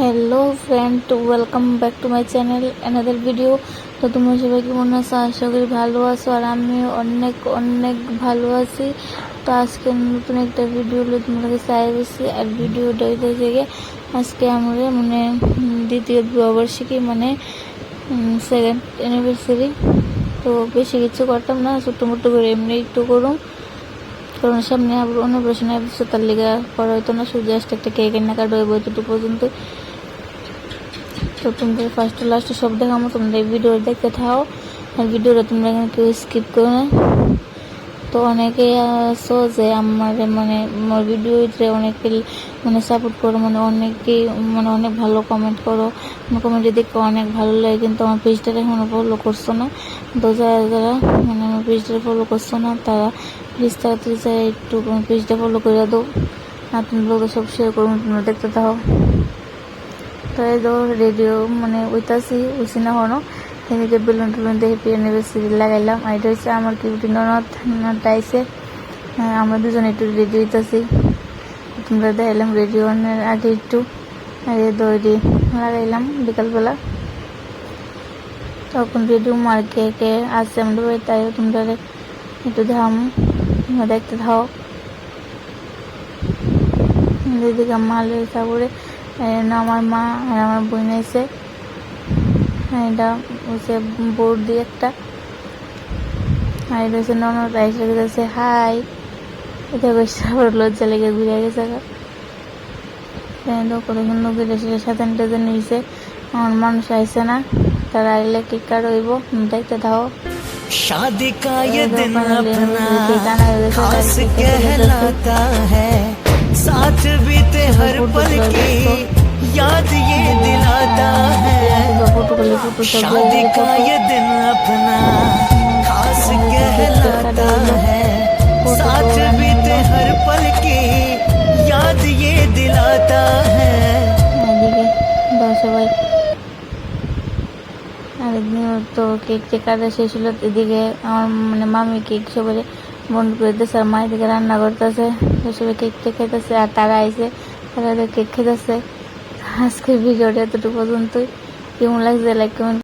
Hello friend, welcome back to my channel another video. তো তোমরা সবাই কেমন আছো? আশা করি ভালো আছো, আর আমি অনেক অনেক ভালো আছি। তো আজকে নতুন একটা ভিডিও তোমাদেরকে চাই দিচ্ছি, আর ভিডিওটা থেকে আজকে আমরা মানে দ্বিতীয় বিবাহবার্ষিকী মানে সেকেন্ড অ্যানিভার্সারি। তো বেশি কিছু করতাম না, ছোট্ট মোটো করে এমনি একটু করুন, কারণ সামনে আবার অন্নপ্রাশন আসছে, তার লিগা করা হইতো না। শুধু জাস্ট একটা কেক এনে কাটা হইব এতটুকু পর্যন্ত। তো তোমাদের ফার্স্ট লাস্ট সব দেখাবো, তোমরা এই ভিডিও দেখতে থাও, আর ভিডিওটা তোমরা এখানে কেউ স্কিপ করো না। তো অনেকে আছো যে আমার মানে আমার ভিডিওতে অনেকে মানে সাপোর্ট করো, মানে অনেকেই মানে অনেক ভালো কমেন্ট করো, কমেন্টে দেখতে অনেক ভালো লাগে, কিন্তু আমার পেজটা এখনো ফলো করছো না। তো যারা যারা মানে আমার পেজটা ফলো করছো না, তারা প্লিজ তাড়াতাড়ি চাই একটু পেজটা ফলো করে দাও, আর তুমি ব্লগে সব শেয়ার করো, তোমরা দেখতে থাও। তো এই তো রেডিও মানে উইছি না হনো, এদিকে বেলুন টেলুন দিয়ে হ্যাপি অ্যানিভার্সারি লাগাইলাম। আর এটা হচ্ছে আমার কিউটি ননদ আইসে, আমরা দুজনে একটু রেডি হইতেছি। তোমরা দেখাইলাম রেডিও আগে একটু আগে দৌড়ি লাগাইলাম বিকালবেলা। তখন রেডিও মার্কে কে আসছে আমাদের বাড়ি, তাই তোমরা একটু দেখাম, তোমরা দেখতে থাও। এদিকে মালের সাগরে আমার মা আর আমার বোন এসে, এটা হচ্ছে বোর্ড দিয়ে একটা, আর এটা হচ্ছে ননদ আইসে গেছে হাই, এটা বেশি আবার লজ্জা লেগে ঘুরে গেছে। কতক্ষণ লোকের এসে সাজান টাজান নিয়েছে, আমার মানুষ আইসে না, তারা আইলে কেক কাটইব, দেখতে থাও। शादी का ये दिन अपना खास कहलाता है, साथ बीते हर पल की याद ये दिलाता है। शादी का ये दिन अपना खास कहलाता है, साथ बीते हर पल की याद ये दिलाता है। সবাই আরেকদিন তো কেক কাটা শেষ হলো, এদিকে আমার মানে মামি কেক সবাই বন্ধ করে দিতেছে, আর মা এদিকে রান্না করতেছে, সবাই কেক খেতেছে, আর তারা আইসে তারা কেক খেতেছে। আজকের ভিডিওটা এতটুকু পর্যন্তই। কেমন লাগছে লাইক কমেন্ট